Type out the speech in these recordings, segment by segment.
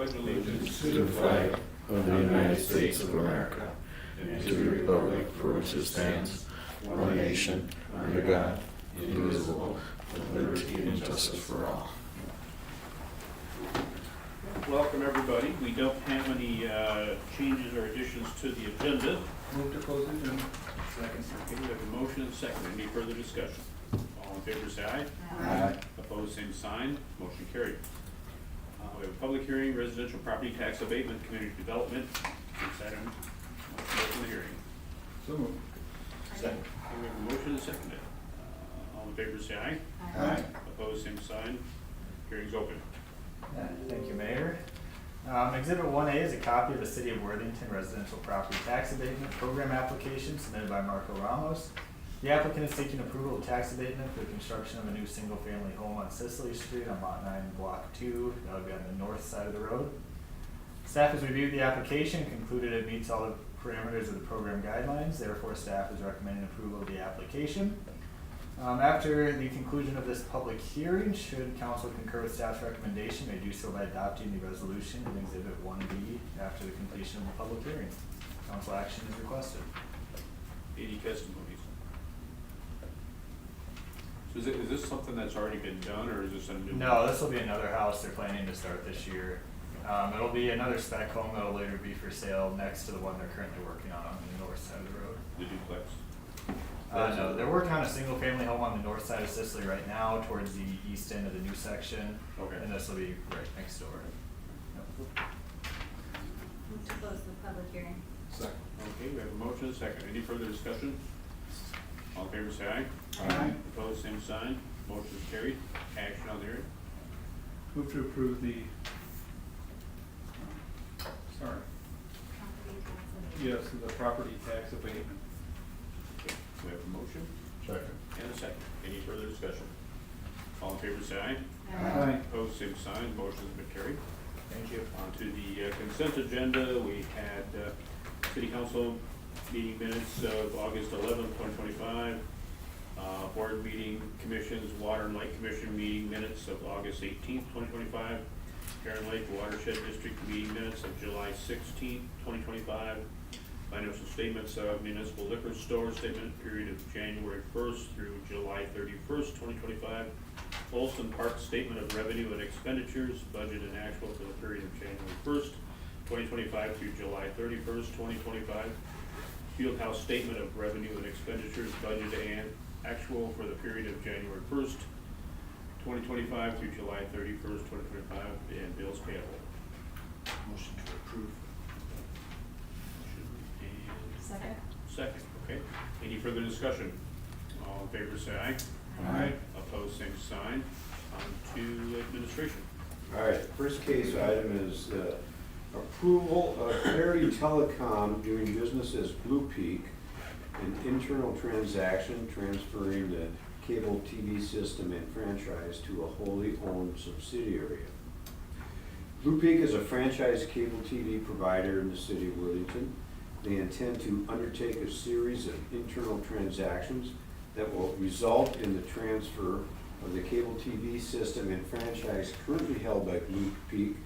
pledge allegiance to the flag of the United States of America and to the republic for which it stands, one nation, under God, indivisible, with liberty and justice for all. Welcome, everybody. We don't have any changes or additions to the agenda. Move to close the agenda. Second. Okay, we have a motion and a second. Any further discussion? All in favor, say aye. Aye. Opposed, same sign. Motion carried. We have a public hearing, residential property tax abatement, community development. Six item. Motion to open the hearing. So moved. Second. Okay, we have a motion and a second. All in favor, say aye. Aye. Opposed, same sign. Hearing's open. Thank you, Mayor. Exhibit 1A is a copy of the City of Worthington Residential Property Tax Abatement Program application submitted by Marco Ramos. The applicant is seeking approval of tax abatement for the construction of a new single-family home on Cicely Street on Lot 9, Block 2. That would be on the north side of the road. Staff has reviewed the application and concluded it meets all the parameters of the program guidelines. Therefore, staff is recommending approval of the application. After the conclusion of this public hearing, should council concur with staff's recommendation, may do so by adopting the resolution in Exhibit 1B after the completion of the public hearing. Council action is requested. Any testimonies? So is this something that's already been done, or is this a new? No, this will be another house they're planning to start this year. It'll be another spec home that'll later be for sale next to the one they're currently working on the north side of the road. The duplex? No, they're working on a single-family home on the north side of Cicely right now, towards the east end of the new section. Okay. And this will be right next door. Yep. Move to close the public hearing. Second. Okay, we have a motion and a second. Any further discussion? All in favor, say aye. Aye. Opposed, same sign. Motion is carried. Action on the hearing. Move to approve the, sorry, Property tax abatement. yes, the property tax abatement. Okay, we have a motion Second. and a second. Any further discussion? All in favor, say aye. Aye. Opposed, same sign. Motion has been carried. Thank you. On to the consent agenda. We had city council meeting minutes of August 11th, 2025. Board meeting, commissions, water and light commission meeting minutes of August 18th, 2025. Karen Lake Watershed District meeting minutes of July 16th, 2025. Financial statements of municipal liquor store statement period of January 1st through July 31st, 2025. Olson Park statement of revenue and expenditures, budget and actual for the period of January 1st, 2025 through July 31st, 2025. Fieldhouse statement of revenue and expenditures, budget and actual for the period of January 1st, 2025 through July 31st, 2025, and bills payable. Motion to approve. Second. Second, okay. Any further discussion? All in favor, say aye. Aye. Opposed, same sign. On to administration. All right, first case item is approval of Clarity Telecom doing business as Blue Peak, an internal transaction transferring the cable TV system and franchise to a wholly owned subsidiary. Blue Peak is a franchise cable TV provider in the city of Worthington. They intend to undertake a series of internal transactions that will result in the transfer of the cable TV system and franchise currently held by Blue Peak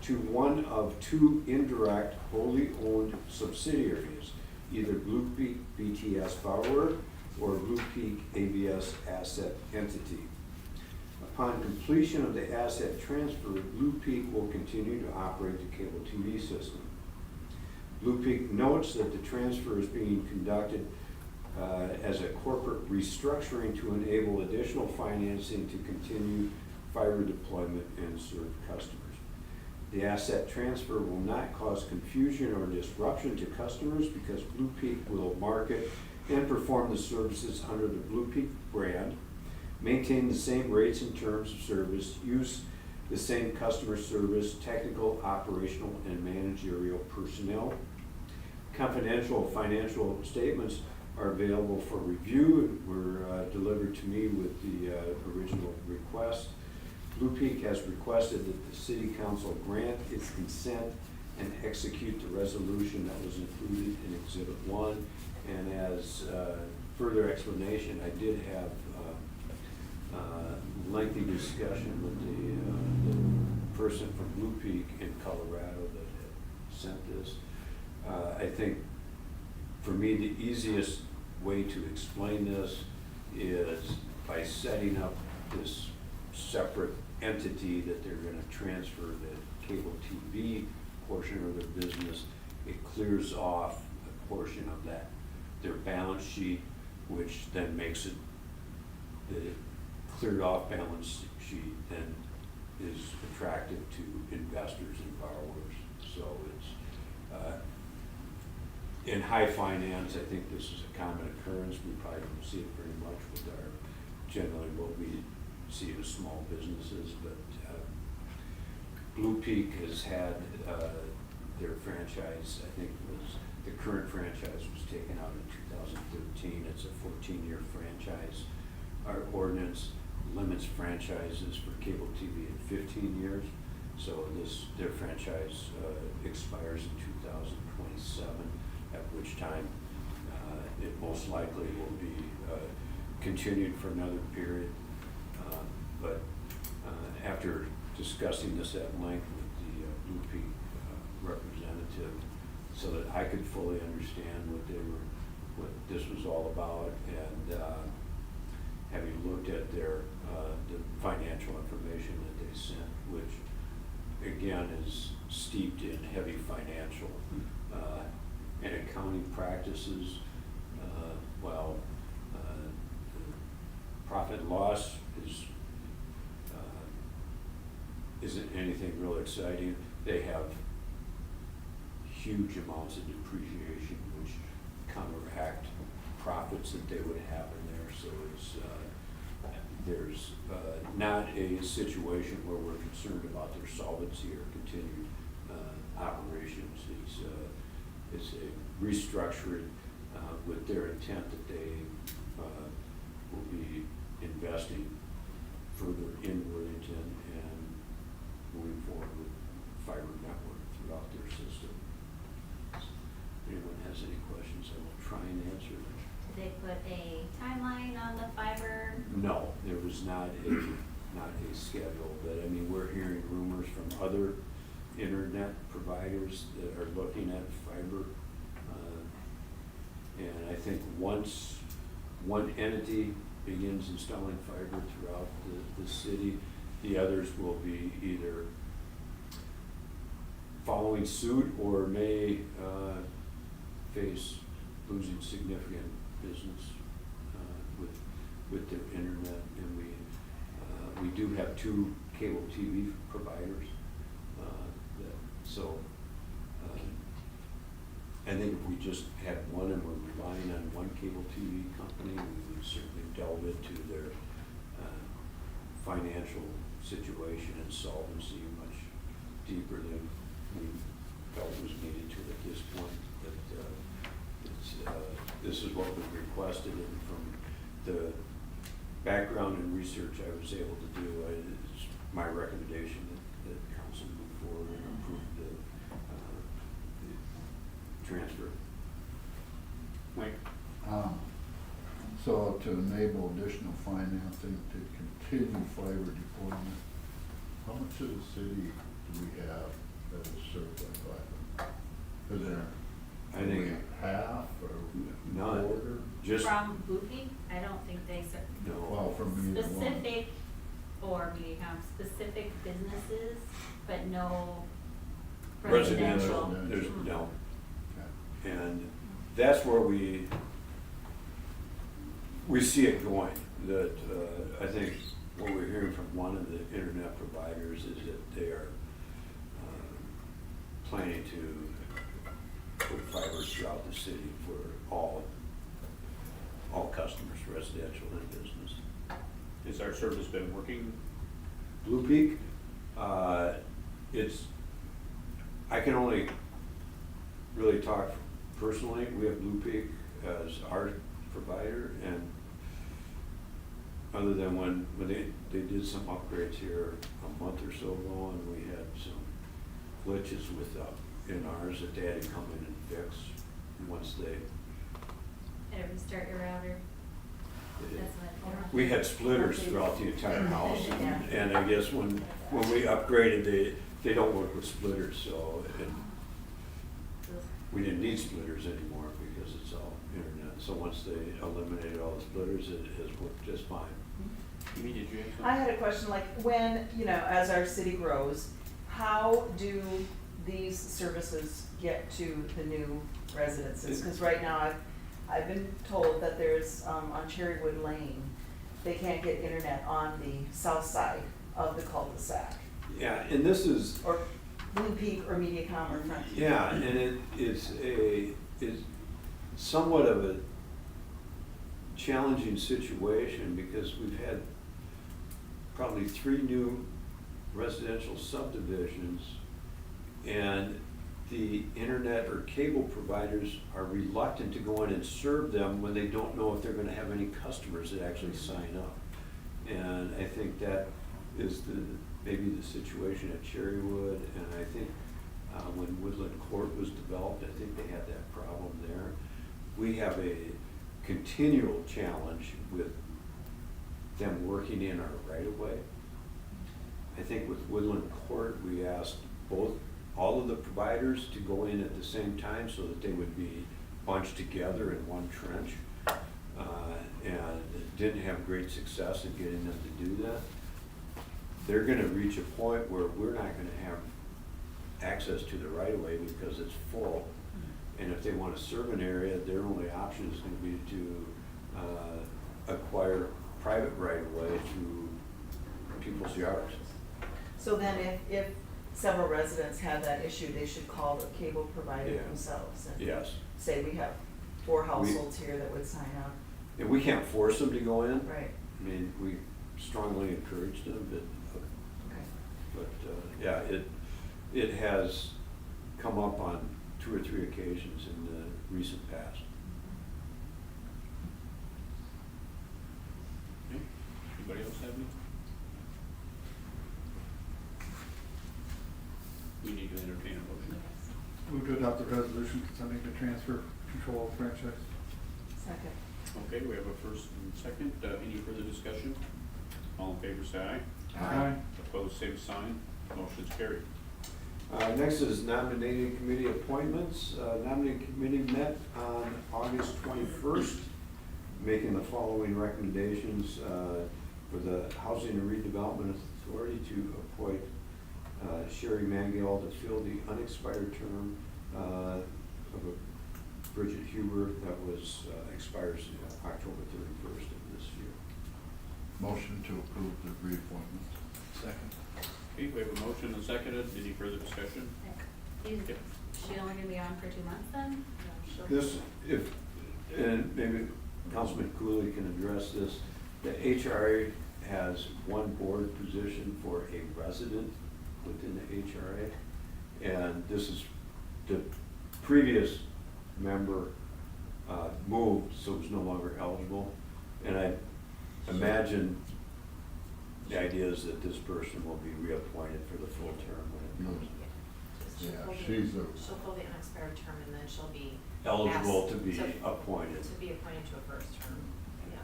to one of two indirect wholly owned subsidiaries, either Blue Peak BTS Power or Blue Peak ABS Asset Entity. Upon completion of the asset transfer, Blue Peak will continue to operate the cable TV system. Blue Peak notes that the transfer is being conducted as a corporate restructuring to enable additional financing to continue fiber deployment and serve customers. The asset transfer will not cause confusion or disruption to customers because Blue Peak will market and perform the services under the Blue Peak brand, maintain the same rates and terms of service, use the same customer service, technical, operational, and managerial personnel. Confidential financial statements are available for review and were delivered to me with the original request. Blue Peak has requested that the City Council grant its consent and execute the resolution that was included in Exhibit 1. And as further explanation, I did have lengthy discussion with the person from Blue Peak in Colorado that had sent this. I think for me, the easiest way to explain this is by setting up this separate entity that they're gonna transfer the cable TV portion of their business. It clears off a portion of that, their balance sheet, which then makes it, the cleared off balance sheet then is attractive to investors and borrowers. So it's, in high finance, I think this is a common occurrence. We probably don't see it very much with our, generally what we see as small businesses, but Blue Peak has had their franchise, I think the current franchise was taken out in 2013. It's a 14-year franchise. Our ordinance limits franchises for cable TV at 15 years. So their franchise expires in 2027, at which time it most likely will be continued for another period. But after discussing this at length with the Blue Peak representative, so that I could fully understand what this was all about, and having looked at their the financial information that they sent, which again is steeped in heavy financial and accounting practices. Profit loss isn't anything real exciting. They have huge amounts of depreciation which counteract profits that they would have in there. So it's there's not a situation where we're concerned about their solvency or continued operations. It's a restructuring with their intent that they will be investing further in Worthington and moving forward with fiber network throughout their system. If anyone has any questions, I will try and answer them. Did they put a timeline on the fiber? No, there was not a schedule, but I mean, we're hearing rumors from other internet providers that are looking at fiber. And I think once one entity begins installing fiber throughout the city, the others will be either following suit or may face losing significant business with their internet. And we do have 2 cable TV providers. I think if we just had one and we're relying on one cable TV company, we would certainly delve into their financial situation and solvency much deeper than we felt was needed to at this point. But this is what was requested, and from the background and research I was able to do, it's my recommendation that council move forward and approve the transfer. Mike? So to enable additional financing to continue fiber deployment, how much of the city do we have that is served by fiber? Is there I think half or none. quarter? Just From Blue Peak? I don't think they serve. no. Well, from either one. Specific, or Mediacom, specific businesses, but no residential. Residential. There's no. Okay. And that's where we see it going. That I think what we're hearing from one of the internet providers is that they are planning to put fiber throughout the city for all customers, residential and business. Has our service been working? Blue Peak, I can only really talk personally. We have Blue Peak as our provider, and other than when they did some upgrades here a month or so ago, and we had some glitches in ours that they had to come in and fix once they, Had to restart your router. That's what. We had splitters throughout the entire house, and I guess when we upgraded, they don't work with splitters, so, and we didn't need splitters anymore because it's all internet. So once they eliminated all the splitters, it has worked just fine. Amy, did you have something? I had a question, like, when, as our city grows, how do these services get to the new residences? Because right now, I've been told that there's, on Cherrywood Lane, they can't get internet on the south side of the cul-de-sac. Yeah, and this is, Or Blue Peak or Mediacom or Frontier. yeah, and it's somewhat of a challenging situation because we've had probably 3 new residential subdivisions, and the internet or cable providers are reluctant to go in and serve them when they don't know if they're gonna have any customers that actually sign up. And I think that is maybe the situation at Cherrywood, and I think when Woodland Court was developed, I think they had that problem there. We have a continual challenge with them working in our right-of-way. I think with Woodland Court, we asked all of the providers to go in at the same time so that they would be bunched together in one trench, and didn't have great success in getting them to do that. They're gonna reach a point where we're not gonna have access to the right-of-way because it's full. And if they wanna serve an area, their only option is gonna be to acquire private right-of-way to people's yards. So then if several residents have that issue, they should call the cable provider Yeah. themselves and Yes, say, we have 4 households here that would sign up. and we can't force them to go in. Right, I mean, we strongly encourage them, okay. yeah, it has come up on 2 or 3 occasions in the recent past. Okay. Anybody else have any? We need to entertain a motion. Move to adopt the resolution concerning the transfer control of franchise. Second. Okay, we have a first and second. Any further discussion? All in favor, say aye. Aye. Opposed, same sign. Motion's carried. Next is nominating committee appointments. Nominating committee met on August 21st, making the following recommendations for the Housing and Redevelopment Authority to appoint Sherry Mangill to fill the unexpired term of Bridget Huber that was expires October 31st of this year. Motion to approve the reappointment. Second. Okay, we have a motion and seconded. Any further discussion? Is Yep. she only gonna be on for 2 months then? This, and maybe Councilman Cooley can address this, the HRA has one board position for a resident within the HRA. And this is, the previous member moved, so was no longer eligible. And I imagine the idea is that this person will be reappointed for the full term when it comes. Yeah, she's a, She'll fill the unexpired term and then she'll be Eligible asked to be appointed. to be appointed to a first term, yeah.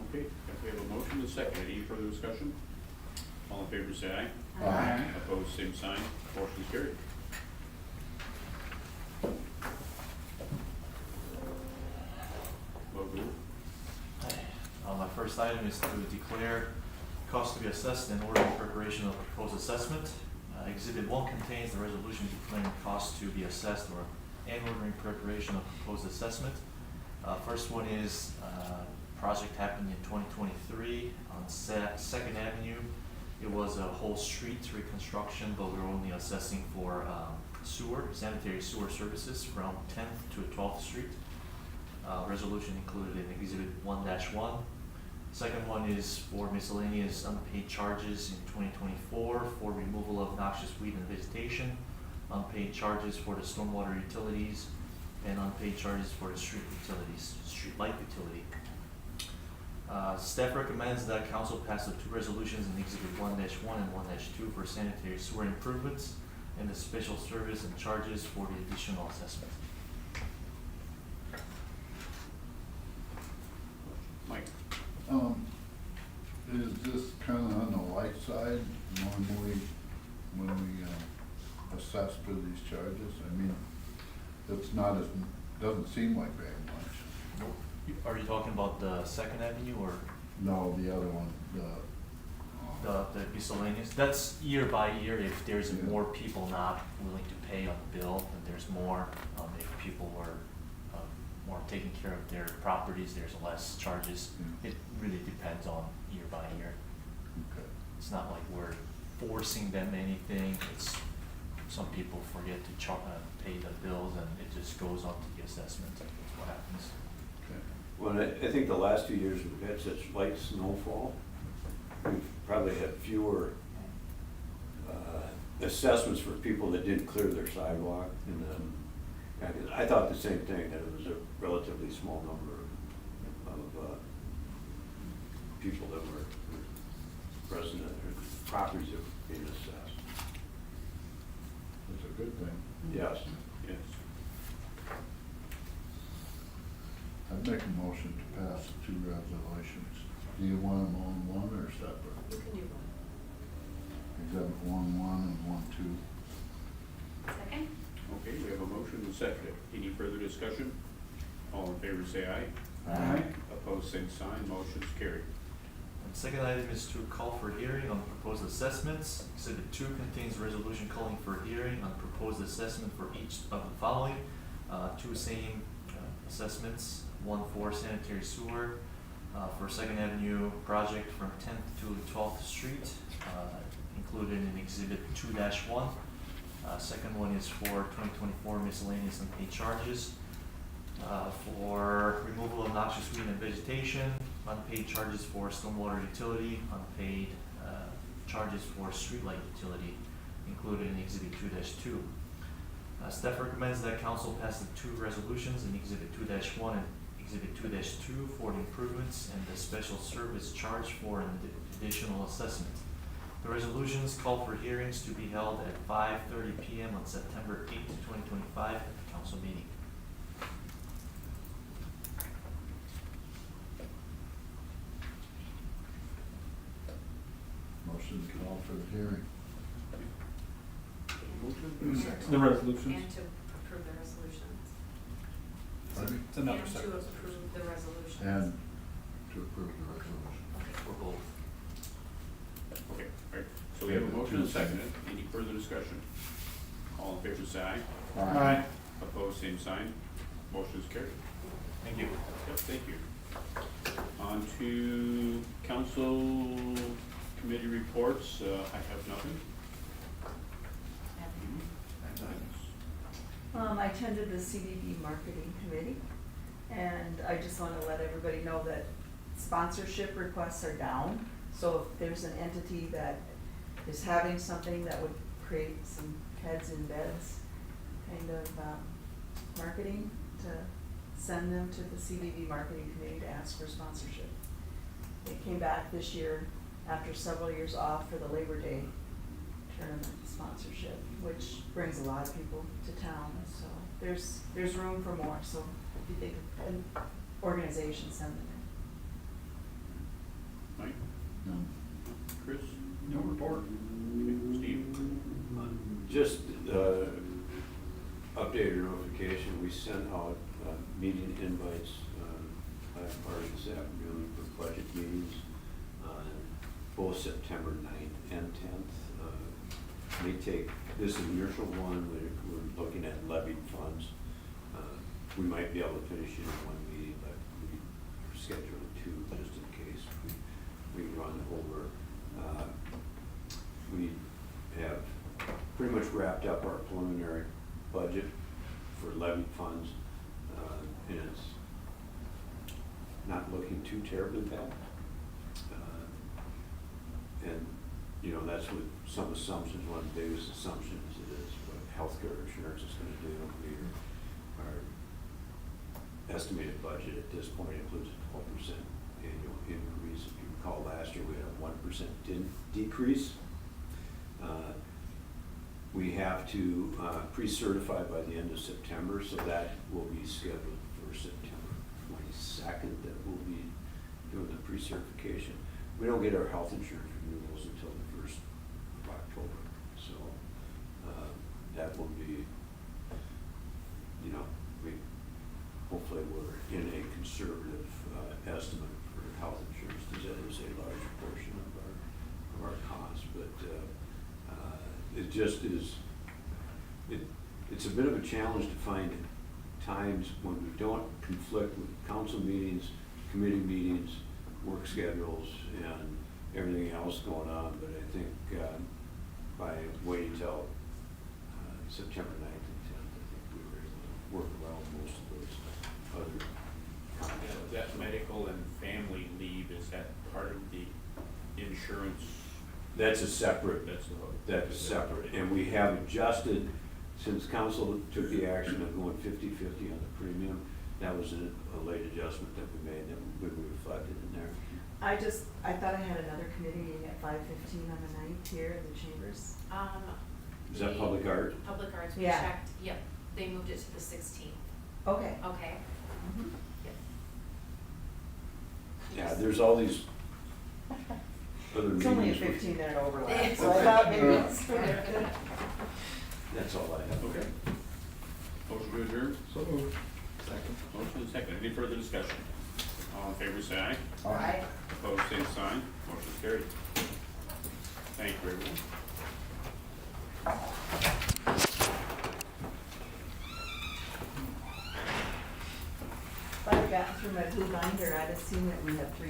Okay, if we have a motion and second. Any further discussion? All in favor, say aye. Aye. Opposed, same sign. Motion's carried. Vote rule. My first item is to declare cost to be assessed and order preparation of proposed assessment. Exhibit 1 contains the resolution declaring costs to be assessed and ordering preparation of proposed assessment. First one is project happened in 2023 on 2nd Avenue. It was a whole street reconstruction, but we were only assessing for sanitary sewer services from 10th to 12th Street. Resolution included in Exhibit 1-1. Second one is for miscellaneous unpaid charges in 2024 for removal of noxious weed and vegetation, unpaid charges for the stormwater utilities, and unpaid charges for the street light utility. Staff recommends that council pass the 2 resolutions in Exhibit 1-1 and 1-2 for sanitary sewer improvements and the special service and charges for the additional assessment. Is this kinda on the light side when we assess for these charges? I mean, it's not as, doesn't seem like very much. Nope. Are you talking about the Second Avenue or No, the other one, the miscellaneous? That's year by year. If there's Yeah. more people not willing to pay on the bill, then there's more. If people were more taking care of their properties, there's less charges. Yeah. It really depends on year by year. okay. It's not like we're forcing them anything. It's some people forget to pay the bills and it just goes on to the assessment. That's what happens. Okay. Well, I think the last 2 years we've had such light snowfall, we've probably had fewer assessments for people that didn't clear their sidewalk. And I thought the same thing, that it was a relatively small number of people that were resident, or properties that were being assessed. That's a good thing. Yes. Yes. I'd make a motion to pass the two resolutions. Do you want them all in one or separate? You can do one. Exhibit 1-1 and 1-2. Second? Okay, we have a motion and a second. Any further discussion? All in favor say aye. Aye. Opposed, same sign. Motion's carried. And second item is to call for hearing on proposed assessments. Exhibit 2 contains a resolution calling for hearing on proposed assessment for each of the following. Two same assessments, one for sanitary sewer for Second Avenue project from 10th to 12th Street, included in Exhibit 2-1. Second one is for 2024 miscellaneous unpaid charges. For removal of noxious weed and vegetation, unpaid charges for stormwater utility, unpaid charges for streetlight utility, included in Exhibit 2-2. Staff recommends that council pass the two resolutions in Exhibit 2-1 and Exhibit 2-2 for the improvements and the special service charge for an additional assessment. The resolutions call for hearings to be held at 5:30 p.m. on September 8, 2025 at the council meeting. Motion to call for the hearing. Motion? The resolutions. And to approve the resolutions. Pardon me? And to approve the resolutions. And to approve the resolution. For both. Okay, all right. So we have a motion and a second. Any further discussion? All in favor say aye. Aye. Opposed, same sign. Motion's carried. Thank you. Yep, thank you. On to council committee reports. I have nothing. I attended the CDB marketing committee, and I just wanna let everybody know that sponsorship requests are down. So if there's an entity that is having something that would create some heads in beds kind of marketing, to send them to the CDB marketing committee to ask for sponsorship. They came back this year after several years off for the Labor Day tournament sponsorship, which brings a lot of people to town, so there's room for more, so if you think of an organization, send them Mike, No. Chris, No report. okay, Steve? Just updated notification, we sent out meeting invites last part of this afternoon for budget meetings on both September 9th and 10th. May take, this initial one, we're looking at levied funds. We might be able to finish it in one meeting, but we scheduled two just in case we run over. We have pretty much wrapped up our preliminary budget for levied funds, and it's not looking too terribly bad. And, you know, that's with some assumptions. One of the biggest assumptions is what healthcare insurance is gonna do. Our estimated budget at this point includes a 12% annual increase. If you recall, last year we had a 1% decrease. We have to pre-certify by the end of September, so that will be scheduled for September 22nd. That will be doing the pre-certification. We don't get our health insurance renewals until the 1st of October, so, that will be, you know, hopefully we're in a conservative, estimate for health insurance, because that is a large portion of our costs, but, it just is, it's a bit of a challenge to find times when we don't conflict with council meetings, committee meetings, work schedules, and everything else going on, but I think, by waiting till, September 9th and 10th, I think we were able to work around most of those other conflicts. That medical and family leave, is that part of the insurance? That's a separate, That's that's separate, and we have adjusted, since council took the action of going 50-50 on the premium, that was a late adjustment that we made, that we reflected in there. I thought I had another committee meeting at 5:15 on the 9th here in the chambers. Is that public art? Public arts, we Yeah. checked, yep, they moved it to the 16th, Okay. okay? Mhm. Yep. Yeah, there's all these other meetings. It's only a which- 15-minute overlap, so I thought maybe it's. That's all I have. Okay. Motion to adjourn? So moved. Second. Motion is second. Any further discussion? All in favor, say aye. Aye. Opposed, same sign. Motion is carried. Thank you, everyone. If I had gotten through my blue binder, I'd have seen that we had 3